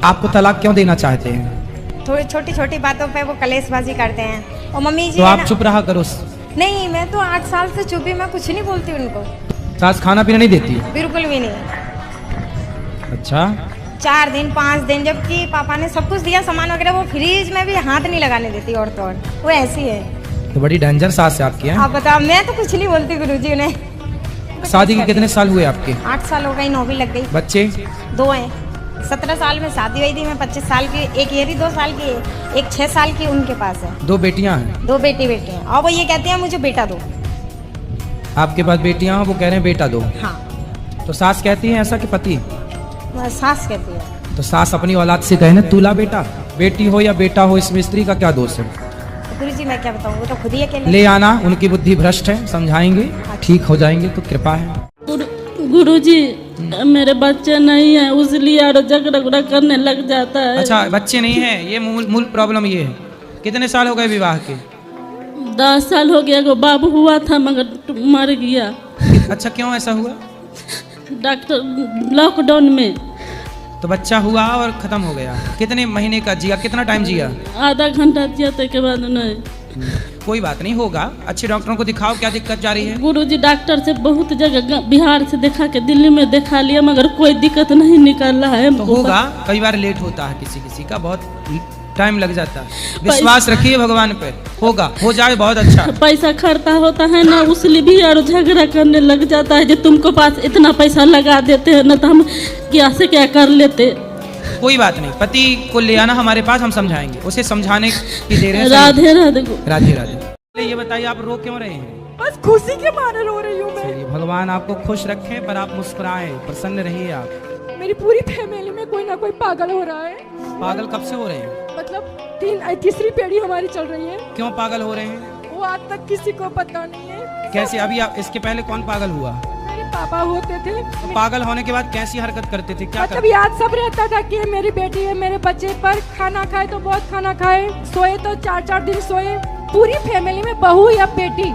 आपको तलाक क्यों देना चाहते हैं? थोड़ी छोटी छोटी बातों पे वो कलेशबाजी करते हैं। और मम्मी जी तो है आप ना- चुप रहा करो। नहीं, मैं तो 8 साल से चुप ही, मैं कुछ नहीं बोलती उनको, सास खाना पीना नहीं देती? बिल्कुल भी नहीं। अच्छा, 4 दिन 5 दिन, जबकि पापा ने सब कुछ दिया सामान वगैरह, वो फ्रिज में भी हाथ नहीं लगाने देती। और तो और वो ऐसी है। तो बड़ी डेंजर सास है आपकी है? आप बताओ, मैं तो कुछ नहीं बोलती गुरुजी उन्हें। शादी के कितने साल हुए आपके? 8 साल हो गई, 9वीं लग गई। बच्चे? 2 हैं। 17 साल में शादी हुई थी, मैं 25 साल की। एक ये 2 साल की है, एक 6 साल की उनके पास है। 2 बेटियां हैं? 2 बेटे हैं। और वो ये कहते हैं मुझे बेटा दो। आपके पास बेटियां हैं, वो कह रहे हैं बेटा दो। हाँ, तो सास कहती है ऐसा कि पति? सास कहती है। तो सास अपनी औलाद से कहे ना तुला बेटा, बेटी हो या बेटा हो, इसमें स्त्री का क्या दोष है? गुरुजी मैं क्या बताऊँ, वो तो खुद ही अकेले। ले आना, उनकी बुद्धि भ्रष्ट है, समझाएंगे, ठीक हो जाएंगे तो कृपा है। गुरुजी मेरे बच्चे नहीं है, उसलिए और झगड़ा करने लग जाता है। अच्छा, बच्चे नहीं है, ये मूल प्रॉब्लम ये है। कितने साल हो गए विवाह के? 10 साल हो गया। बाबू हुआ था मगर मर गया। अच्छा, क्यों ऐसा हुआ? डॉक्टर लॉकडाउन में। तो बच्चा हुआ और खत्म हो गया। कितने महीने का जिया, कितना टाइम जिया? आधा घंटा जिया के बाद नहीं। कोई बात नहीं, होगा। अच्छे डॉक्टरों को दिखाओ, क्या दिक्कत जा रही है? गुरुजी डॉक्टर से बहुत जगह बिहार से दिखा के दिल्ली में दिखा लिया, मगर कोई दिक्कत नहीं निकल रहा है। तो होगा, कई बार लेट होता है, किसी का बहुत टाइम लग जाता है। विश्वास रखिए भगवान पे, होगा, हो जाए बहुत अच्छा। पैसा खर्चा होता है ना, उसलिए भी और झगड़ा करने लग जाता है। जो तुमको पास इतना पैसा लगा देते हैं ना, तो हम क्या से क्या कर लेते। कोई बात नहीं, पति को ले आना हमारे पास, हम समझाएंगे, उसे समझाने की देर है। राधे राधे। राधे राधे। ये बताइए, आप रो क्यों रहे हैं? बस खुशी के मारे रो रही हूँ मैं। चलिए, भगवान आपको खुश रखे, पर आप मुस्कुराएं, प्रसन्न रहिए आप। मेरी पूरी फैमिली में कोई ना कोई पागल हो रहा है। पागल कब से हो रहे हैं? मतलब तीसरी पीढ़ी हमारी चल रही है। क्यों पागल हो रहे हैं? वो आज तक किसी को पता नहीं है। कैसे? अभी आप, इसके पहले कौन पागल हुआ? मेरे पापा होते थे। तो पागल होने के बाद कैसी हरकत करते थे, क्या मतलब करते? याद सब रहता था कि ये मेरी बेटी है, मेरे बच्चे, पर खाना खाए तो बहुत खाना खाए, सोए तो 4-4 दिन सोए। पूरी फैमिली में बहू या बेटी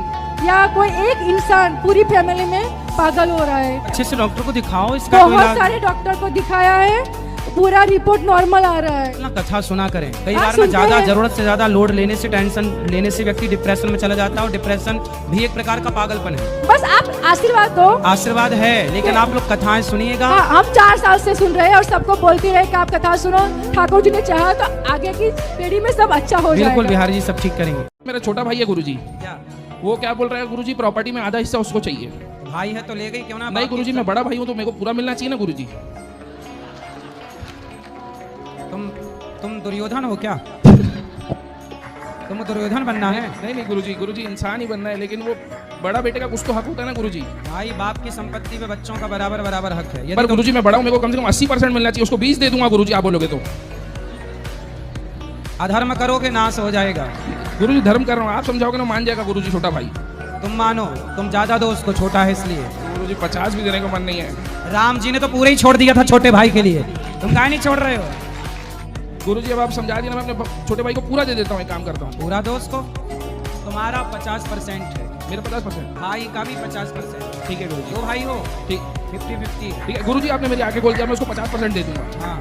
या कोई एक इंसान पूरी फैमिली में पागल हो रहा है। अच्छे से डॉक्टर को दिखाओ, इसका कोई बहुत इलाज। सारे डॉक्टर को दिखाया है, पूरा रिपोर्ट नॉर्मल आ रहा है। ना कथा सुना करें। कई हाँ, बार ना सुनते ज्यादा हैं। जरूरत से ज्यादा लोड लेने से, टेंशन लेने से व्यक्ति डिप्रेशन में चला जाता है, और डिप्रेशन भी एक प्रकार का पागलपन है। बस आप आशीर्वाद दो। आशीर्वाद है, लेकिन आप लोग कथाएं सुनिएगा। हाँ, हम 4 साल से सुन रहे हैं और सबको बोलती रहे कि आप कथा सुनो। ठाकुर जी ने चाहा तो आगे की पीढ़ी में सब अच्छा हो जाएगा। बिल्कुल, बिहारी जी सब ठीक करेंगे। मेरा छोटा भाई है गुरुजी, क्या वो क्या बोल रहा है गुरुजी, प्रॉपर्टी में आधा हिस्सा उसको चाहिए। भाई है तो ले गई, क्यों ना? नहीं गुरुजी, मैं बड़ा भाई हूँ तो मेरे को पूरा मिलना चाहिए ना गुरुजी। तुम दुर्योधन हो क्या? तुम दुर्योधन बनना है? नहीं गुरुजी इंसान ही बनना है, लेकिन वो बड़ा बेटे का कुछ तो हक होता है ना गुरुजी। भाई, बाप की संपत्ति पे बच्चों का बराबर हक है। पर यदि गुरुजी मैं बड़ा हूँ, मेरे को कम से कम 80% मिलना चाहिए। उसको 20 दे दूंगा गुरुजी, आप बोलोगे तो। अधर्म करोगे नाश हो जाएगा। गुरुजी धर्म कर रहा हूँ, आप समझाओगे ना, मान जाएगा गुरुजी छोटा भाई। तुम मानो, तुम ज्यादा दो उसको, छोटा है इसलिए। गुरुजी 50 भी देने का मन नहीं है। राम जी ने तो पूरा ही छोड़ दिया था छोटे भाई के लिए, तुम काहे नहीं छोड़ रहे हो? गुरुजी अब आप समझा दिए ना, मैं अपने छोटे भाई को पूरा दे देता हूँ, एक काम करता हूँ। पूरा दोस्त को? तुम्हारा 50% है, मेरा 50%। भाई का भी 50%। ठीक है गुरुजी। 2 भाई हो, ठीक 50-50। ठीक है गुरुजी, आपने मेरी आंखें खोल दिया, मैं उसको 50% दे दूंगा। हाँ,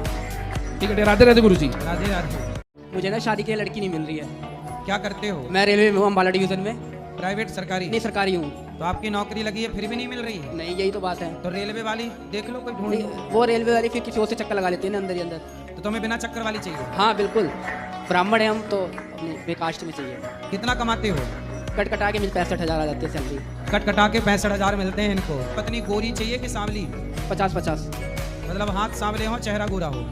ठीक है, डराते रहते गुरुजी। राधे राधे। मुझे ना शादी के लिए लड़की नहीं मिल रही है। क्या करते हो? मैं रेलवे में हूँ, अम्बाला डिवीजन में। प्राइवेट, सरकारी? नहीं, सरकारी हूँ। तो आपकी नौकरी लगी है फिर भी नहीं मिल रही है? नहीं, यही तो बात है। तो रेलवे वाली देख लो, कोई ढूंढ नहीं, लो। वो रेलवे वाले फिर किसी और से चक्कर लगा लेते हैं ना अंदर ही अंदर। तो तुम्हें बिना चक्कर वाली चाहिए? हाँ बिल्कुल, ब्राह्मण है हम तो, अपने बेकास्ट में चाहिए। कितना कमाते हो? कट कटा के मुझे 65,000 आ जाती है सैलरी। कट कटा के 65,000 मिलते हैं इनको। पत्नी गोरी चाहिए कि सांवली? 50-50। मतलब हाथ सांवले हो, चेहरा गोरा हो।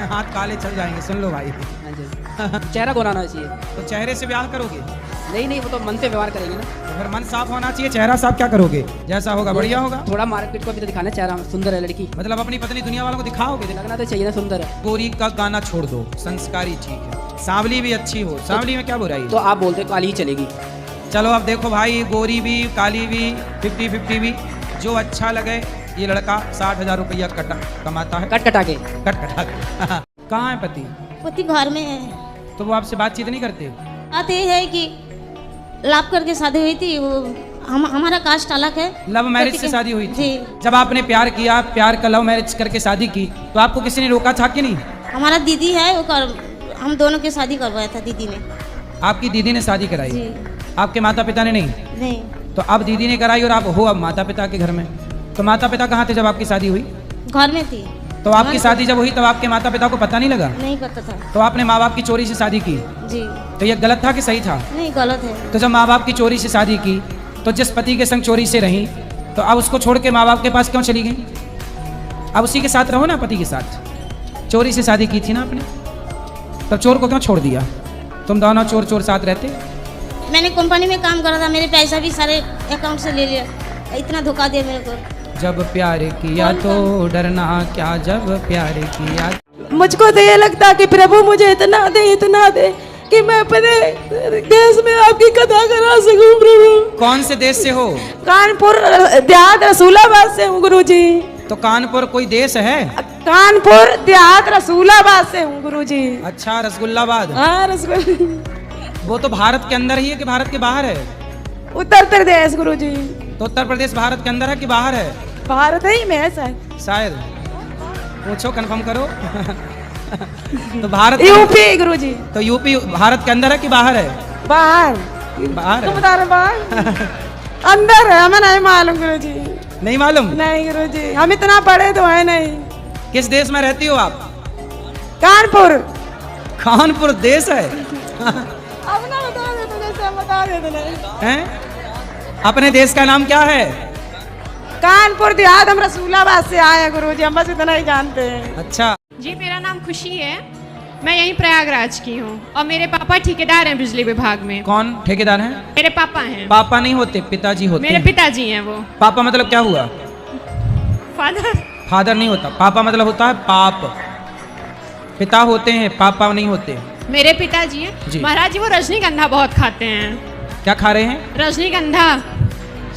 हाथ काले चल जाएंगे, सुन लो भाई। हाँ जी, चेहरा गोरा होना चाहिए। तो चेहरे से ब्याह करोगे? नहीं, वो तो मन से व्यवहार करेंगे ना। तो फिर मन साफ होना चाहिए, चेहरा साफ क्या करोगे? जैसा होगा बढ़िया होगा। थोड़ा मार्केट को भी तो दिखाना, चेहरा सुंदर है लड़की। मतलब अपनी पत्नी दुनिया वालों को दिखाओगे? लगना तो चाहिए ना सुंदर है। गोरी का गाना छोड़ दो, संस्कारी ठीक है। सांवली भी अच्छी हो, सांवली में क्या बुराई तो है? आप बोलते काली ही चलेगी। चलो अब देखो भाई, गोरी भी काली भी 50-50 भी, जो अच्छा लगे। ये लड़का 60,000 रुपया कमाता है, कट कटा के। कट कटा के। कहाँ है पति? पति घर में है। तो वो आपसे बातचीत नहीं करते? बात ये है कि लाभ करके शादी हुई थी, वो हमारा कास्ट अलग है। लव मैरिज से शादी हुई थी? जी। जब आपने प्यार किया, प्यार का लव मैरिज करके शादी की, तो आपको किसी ने रोका था कि नहीं? हमारा दीदी है, हम दोनों की शादी करवाया था दीदी ने। आपकी दीदी ने शादी कराई? जी। आपके माता पिता ने नहीं? नहीं। तो अब दीदी ने कराई और आप हो अब माता पिता के घर में। तो माता पिता कहाँ थे जब आपकी शादी हुई? घर में थी। तो आपकी शादी जब हुई तब आपके माता पिता को पता नहीं लगा? नहीं पता था। तो आपने माँ बाप की चोरी से शादी की? जी। तो ये गलत था कि सही था? नहीं, गलत है। तो जब माँ बाप की चोरी से शादी की तो जिस पति के संग चोरी से रही, तो अब उसको छोड़ के माँ बाप के पास क्यों चली गई? अब उसी के साथ रहो ना, पति के साथ। चोरी से शादी की थी ना आपने, तब चोर को क्यों छोड़ दिया? तुम दोनों चोर चोर साथ रहते। मैंने कंपनी में काम करा था, मेरे पैसा भी सारे अकाउंट से ले लिया, इतना धोखा दिया मेरे को। जब प्यार किया तो डरना क्या, जब प्यार किया। मुझको तो ये लगता कि प्रभु मुझे इतना दे कि मैं अपने देश में आपकी कथा करा सकूं प्रभु। कौन से देश से हो? कानपुर देहात रसूलाबाद से हूँ गुरुजी। तो कानपुर कोई देश है? कानपुर देहात रसूलाबाद से हूँ गुरुजी। अच्छा, रसगुल्लाबाद। हाँ, रसगुल्ला। वो तो भारत के अंदर ही है कि भारत के बाहर है? उत्तर प्रदेश गुरुजी। तो उत्तर प्रदेश भारत के अंदर है कि बाहर है? भारत ही में है शायद। शायद। पूछो, कंफर्म करो। तो भारत यूपी गुरुजी। तो यूपी भारत के अंदर है कि बाहर है? बाहर। बाहर तुम है। बता रहे बाहर? अंदर है, हमें नहीं मालूम गुरुजी। नहीं मालूम? नहीं गुरुजी, हम इतना पढ़े तो है नहीं। किस देश में रहती हो आप? कानपुर। कानपुर देश है? अब ना बता दे, तुझे बता दे। हैं? अपने देश का नाम क्या है? कानपुर देहात, हम रसूलाबाद से आए हैं गुरुजी, हम बस इतना ही जानते हैं। अच्छा। जी, मेरा नाम खुशी है, मैं यहीं प्रयागराज की हूँ और मेरे पापा ठेकेदार हैं बिजली विभाग में। कौन ठेकेदार हैं? मेरे पापा हैं। पापा नहीं होते, पिताजी होते मेरे हैं। पिताजी हैं वो। पापा मतलब क्या हुआ? फादर। फादर नहीं होता, पापा मतलब होता है पाप। पिता होते हैं, पापा नहीं होते। मेरे पिताजी जी। हैं महाराज जी, वो रजनीगंधा बहुत खाते हैं। क्या खा रहे हैं? रजनीगंधा।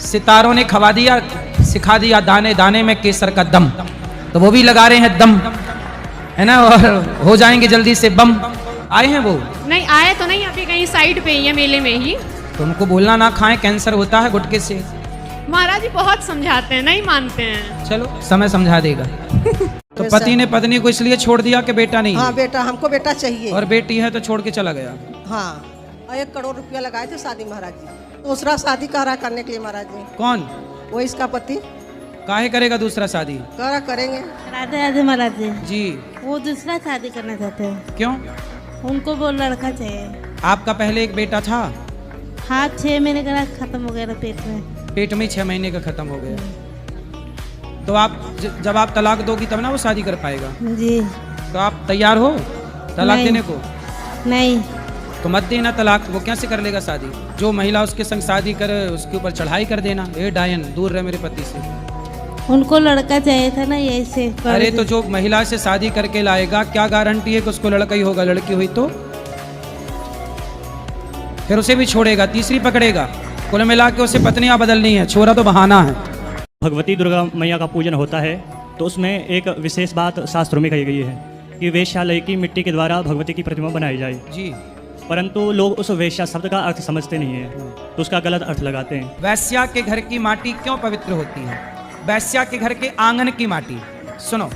सितारों ने खवा दिया, सिखा दिया दाने दाने में केसर का दम, तो वो भी लगा रहे हैं दम, है ना, और हो जाएंगे जल्दी से बम। आए हैं वो? नहीं आए तो नहीं, अभी कहीं साइड पे ही है, मेले में ही। तो उनको बोलना ना खाएं, कैंसर होता है गुटखे से। महाराज जी बहुत समझाते हैं, नहीं मानते हैं। चलो, समय समझा देगा। तो पति ने पत्नी को इसलिए छोड़ दिया कि बेटा नहीं? हाँ बेटा, हमको बेटा चाहिए। और बेटी है तो छोड़ के चला गया। हाँ, और 1 करोड़ रुपया लगाए थे शादी महाराज जी, दूसरा शादी कह रहा करने के लिए महाराज जी। कौन? वो इसका पति। काहे करेगा दूसरा शादी? कह रहा करेंगे। राधे राधे महाराज जी। जी। वो दूसरा शादी करना चाहते हैं। क्यों? उनको वो लड़का चाहिए। आपका पहले एक बेटा था? हाँ, 6 महीने का खत्म हो गया था पेट में। पेट में 6 महीने का खत्म हो गया। तो आप जब आप तलाक दोगी तब ना वो शादी कर पाएगा। जी। तो आप तैयार हो तलाक नहीं। देने को? नहीं। तो मत देना तलाक, वो कैसे कर लेगा शादी? जो महिला उसके संग शादी करे उसके ऊपर चढ़ाई कर देना, ए डायन दूर रहे मेरे पति से। उनको लड़का चाहिए था ना, यही से। अरे तो जो महिला से शादी करके लाएगा, क्या गारंटी है कि उसको लड़का ही होगा? लड़की हुई तो फिर उसे भी छोड़ेगा, तीसरी पकड़ेगा। कुल मिला के उसे पत्नियां बदलनी है, छोरा तो बहाना है। भगवती दुर्गा मैया का पूजन होता है तो उसमें एक विशेष बात शास्त्रों में कही गई है कि वेश्यालय की मिट्टी के द्वारा भगवती की प्रतिमा बनाई जाए जी। परंतु लोग उस वेश्या शब्द का अर्थ समझते नहीं है, तो उसका गलत अर्थ लगाते हैं। वैश्या के घर की माटी क्यों पवित्र होती है? वैश्या के घर के आंगन की माटी। सुनो,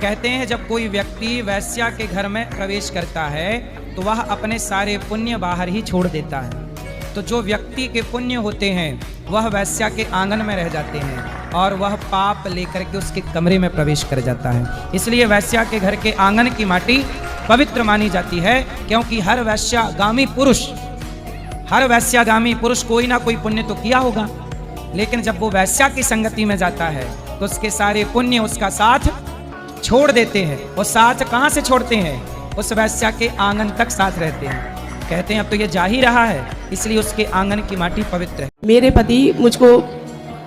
कहते हैं जब कोई व्यक्ति वैश्या के घर में प्रवेश करता है तो वह अपने सारे पुण्य बाहर ही छोड़ देता है। तो जो व्यक्ति के पुण्य होते हैं वह वैश्या के आंगन में रह जाते हैं और वह पाप लेकर के उसके कमरे में प्रवेश कर जाता है। इसलिए वैश्या के घर के आंगन की माटी पवित्र मानी जाती है, क्योंकि हर वैश्यागामी पुरुष कोई ना कोई पुण्य तो किया होगा, लेकिन जब वो वैश्या की संगति में जाता है तो उसके सारे पुण्य उसका साथ छोड़ देते हैं। और साथ कहाँ से छोड़ते हैं? उस वैश्या के आंगन तक साथ रहते हैं। कहते हैं अब तो ये जा ही रहा है, इसलिए उसके आंगन की माटी पवित्र है। मेरे पति मुझको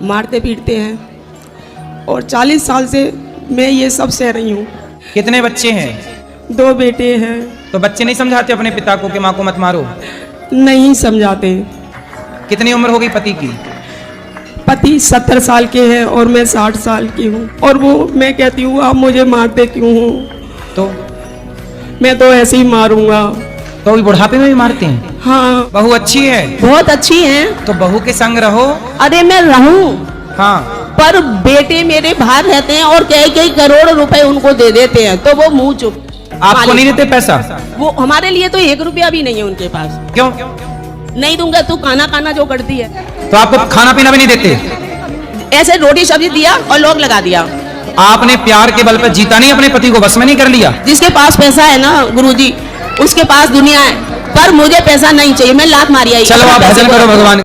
मारते पीटते हैं और 40 साल से मैं ये सब सह रही हूँ। कितने बच्चे हैं? 2 बेटे हैं। तो बच्चे नहीं समझाते अपने पिता को कि माँ को मत मारो? नहीं समझाते। कितनी उम्र हो गई पति की? पति 70 साल के हैं और मैं 60 साल की हूँ। और वो मैं कहती हूँ आप मुझे मारते क्यों हो? तो मैं तो ऐसे ही मारूंगा। तो भी बुढ़ापे में भी मारते हैं? हाँ बहू अच्छी है? बहुत अच्छी हैं। तो बहू के संग रहो। अरे मैं रहूं, हाँ, पर बेटे मेरे बाहर रहते हैं और कई कई करोड़ रुपए उनको दे देते हैं, तो वो मुंह चुप। आपको नहीं देते पैसा? वो हमारे लिए तो 1 रुपया भी नहीं है उनके पास। क्यों? नहीं दूंगा तू खाना जो करती है। तो आपको खाना पीना भी नहीं देते? ऐसे रोटी सब्जी दिया और लोग लगा दिया। आपने प्यार के बल पर जीता नहीं, अपने पति को बस में नहीं कर लिया? जिसके पास पैसा है ना गुरुजी, उसके पास दुनिया है, पर मुझे पैसा नहीं चाहिए। मैं लात मारी आई। चलो आप भजन करो भगवान।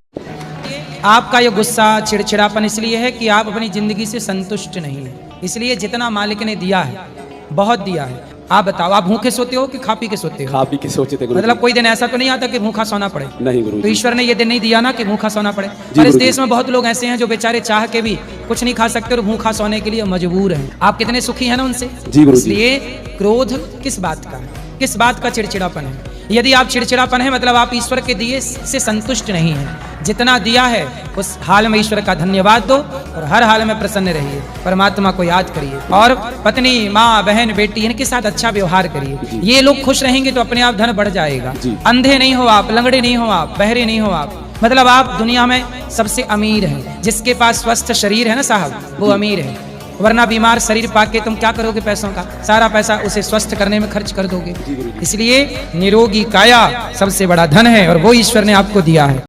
आपका ये गुस्सा चिड़चिड़ापन इसलिए है कि आप अपनी जिंदगी से संतुष्ट नहीं है। इसलिए जितना मालिक ने दिया है, बहुत दिया है। आप बताओ, आप भूखे सोते हो कि खा पी के सोते हो? खा पी के सोते थे। मतलब कोई दिन ऐसा तो नहीं आता कि भूखा सोना पड़े? नहीं गुरु। तो ईश्वर ने ये दिन नहीं दिया ना कि भूखा सोना पड़े। पर इस देश में बहुत लोग ऐसे हैं जो बेचारे चाह के भी कुछ नहीं खा सकते और भूखा सोने के लिए मजबूर हैं। आप कितने सुखी हैं ना उनसे? जी गुरु। इसलिए क्रोध किस बात का है, किस बात का चिड़चिड़ापन है? यदि आप चिड़चिड़ापन है मतलब आप ईश्वर के दिए से संतुष्ट नहीं हैं। जितना दिया है उस हाल में ईश्वर का धन्यवाद दो और हर हाल में प्रसन्न रहिए। परमात्मा को याद करिए और पत्नी, माँ, बहन, बेटी इनके साथ अच्छा व्यवहार करिए। ये लोग खुश रहेंगे तो अपने आप धन बढ़ जाएगा। अंधे नहीं हो आप, लंगड़े नहीं हो आप, बहरे नहीं हो आप, मतलब आप दुनिया में सबसे अमीर हैं। जिसके पास स्वस्थ शरीर है ना साहब, वो अमीर है। वरना बीमार शरीर पाके तुम क्या करोगे? पैसों का सारा पैसा उसे स्वस्थ करने में खर्च कर दोगे। इसलिए निरोगी काया सबसे बड़ा धन है और वो ईश्वर ने आपको दिया है।